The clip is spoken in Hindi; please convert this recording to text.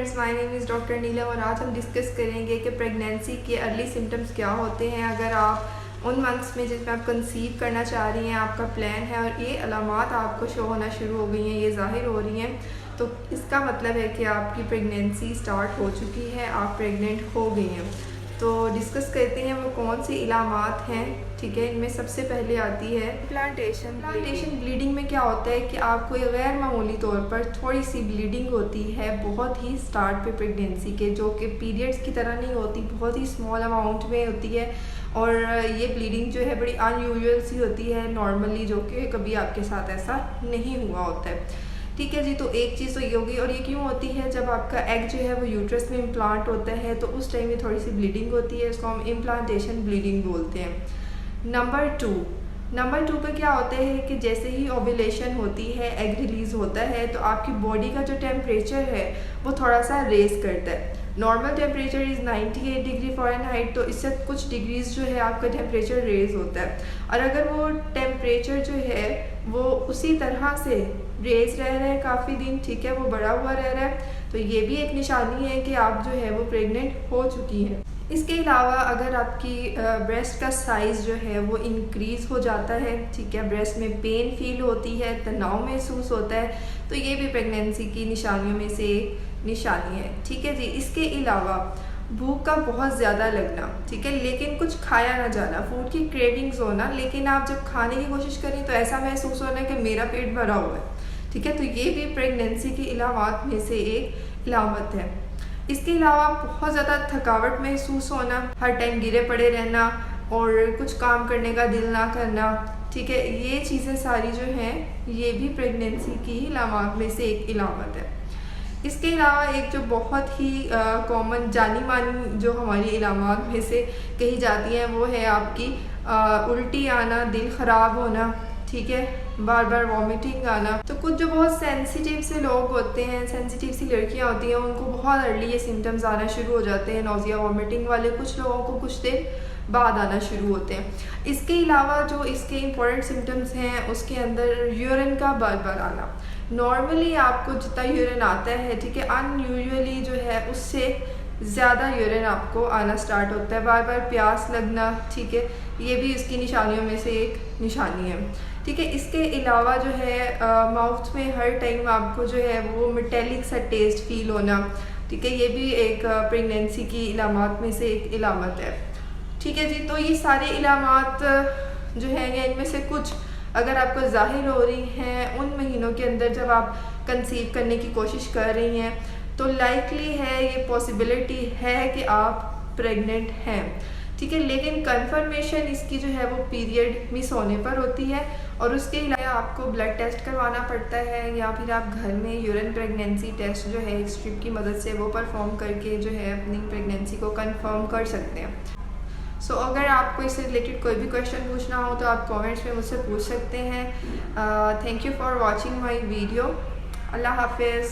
Friends, my name is doctor Neelam और आज हम डिस्कस करेंगे कि प्रेगनेंसी के अर्ली सिम्टम्स क्या होते हैं। अगर आप उन मंथ्स में जिसमें आप कंसीव करना चाह रही हैं, आपका प्लान है और ये अलामात आपको शो होना शुरू हो गई हैं, ये ज़ाहिर हो रही हैं, तो इसका मतलब है कि आपकी प्रेगनेंसी स्टार्ट हो चुकी है, आप प्रेग्नेंट हो गई हैं। तो डिस्कस करते हैं वो कौन सी इलामात हैं। ठीक है, इनमें सबसे पहले आती है प्लांटेशन ब्लीडिंग में क्या होता है कि आपको गैर मामूली तौर पर थोड़ी सी ब्लीडिंग होती है, बहुत ही स्टार्ट पे प्रेगनेंसी के, जो कि पीरियड्स की तरह नहीं होती, बहुत ही स्मॉल अमाउंट में होती है और ये ब्लीडिंग जो है बड़ी अनयूजुअल सी होती है नॉर्मली, जो कि कभी आपके साथ ऐसा नहीं हुआ होता है। ठीक है जी, तो एक चीज़ तो ये होगी। और ये क्यों होती है? जब आपका एग जो है वो यूट्रस में इम्प्लांट होता है तो उस टाइम में थोड़ी सी ब्लीडिंग होती है, इसको हम इम्प्लांटेशन ब्लीडिंग बोलते हैं। नंबर टू पे क्या होता है कि जैसे ही ओव्यूलेशन होती है, एग रिलीज़ होता है, तो आपकी बॉडी का जो टेम्परेचर है वो थोड़ा सा रेस करता है। Normal temperature is 98 degree Fahrenheit, तो इससे कुछ डिग्रीज जो है आपका टेम्परेचर रेज होता है। और अगर वो टेम्परेचर जो है वो उसी तरह से रेज रह रहा है काफ़ी दिन, ठीक है, वो बढ़ा हुआ रह रहा है, तो ये भी एक निशानी है कि आप जो है वो प्रेग्नेंट हो चुकी हैं। इसके अलावा अगर आपकी ब्रेस्ट का साइज़ जो है वो इंक्रीज़ हो जाता है, ठीक है, ब्रेस्ट में पेन फील होती है, तनाव महसूस होता है, तो ये भी प्रेगनेंसी की निशानियों में से एक निशानी है। ठीक है जी, इसके अलावा भूख का बहुत ज़्यादा लगना, ठीक है, लेकिन कुछ खाया ना जाना, फूड की क्रेविंग्स होना, लेकिन आप जब खाने की कोशिश करें तो ऐसा महसूस होना कि मेरा पेट भरा हुआ है। ठीक है, तो ये भी प्रेगनेंसी की इलामात में से एक इलामत है। इसके अलावा बहुत ज़्यादा थकावट महसूस होना, हर टाइम गिरे पड़े रहना और कुछ काम करने का दिल ना करना, ठीक है, ये चीज़ें सारी जो हैं ये भी प्रेगनेंसी की इलामात में से एक इलामत है। इसके अलावा एक जो बहुत ही कॉमन जानी मानी जो हमारी इलामात में से कही जाती हैं वो है आपकी उल्टी आना, दिल ख़राब होना, ठीक है, बार बार वॉमिटिंग आना। तो कुछ जो बहुत सेंसिटिव से लोग होते हैं, सेंसिटिव सी लड़कियां होती हैं, उनको बहुत अर्ली ये सिम्टम्स आना शुरू हो जाते हैं, नोज़िया वॉमिटिंग वाले। कुछ लोगों को कुछ देर बाद आना शुरू होते हैं। इसके अलावा जो इसके इम्पोर्टेंट सिम्टम्स हैं उसके अंदर यूरिन का बार बार आना। नॉर्मली आपको जितना यूरिन आता है, ठीक है, अनयूजुअली जो है उससे ज़्यादा यूरिन आपको आना स्टार्ट होता है, बार बार प्यास लगना, ठीक है, ये भी इसकी निशानियों में से एक निशानी है। ठीक है, इसके अलावा जो है माउथ में हर टाइम आपको जो है वो मेटेलिक सा टेस्ट फील होना, ठीक है, ये भी एक प्रेगनेंसी की इलामात में से एक इलामत है। ठीक है जी, तो ये सारे इलामात जो हैं या इनमें से कुछ अगर आपको ज़ाहिर हो रही हैं उन महीनों के अंदर जब आप कंसीव करने की कोशिश कर रही हैं, तो लाइकली है, ये पॉसिबिलिटी है कि आप प्रेग्नेंट हैं। ठीक है, लेकिन कंफर्मेशन इसकी जो है वो पीरियड मिस होने पर होती है और उसके अलावा आपको ब्लड टेस्ट करवाना पड़ता है या फिर आप घर में यूरिन प्रेगनेंसी टेस्ट जो है एक स्ट्रिप की मदद से वो परफॉर्म करके जो है अपनी प्रेगनेंसी को कंफर्म कर सकते हैं। सो अगर आपको इससे रिलेटेड कोई भी क्वेश्चन पूछना हो तो आप कमेंट्स में मुझसे पूछ सकते हैं। Thank you for watching my video. अल्लाह हाफिज़।